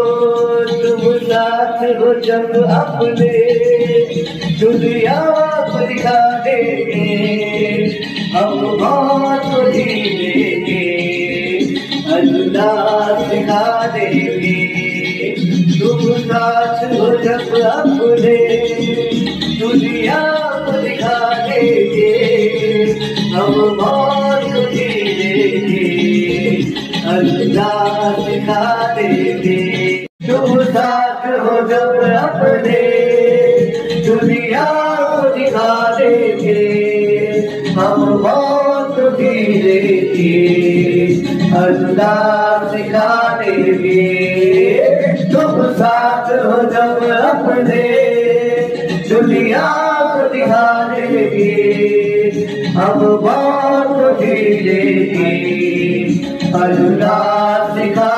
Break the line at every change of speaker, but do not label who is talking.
तुम साथ हो जब अपने दुनिया को दिखा देंगे, हम बहुत ही देंगे, अल्लाह सिखा देंगे। तुम साथ हो जब अपने दुनिया को दिखा देंगे, हम बहुत ही देंगे, अल्लाह सिखा देंगे। तुम साथ हो जब अपने दुनिया को दिखा देंगे, हम बहुत धीरे अल्लाह सिखा देंगे। तुम साथ हो जब अपने दुनिया को दिखा देंगे, हम बहुत धीरे अल्लाह सिखा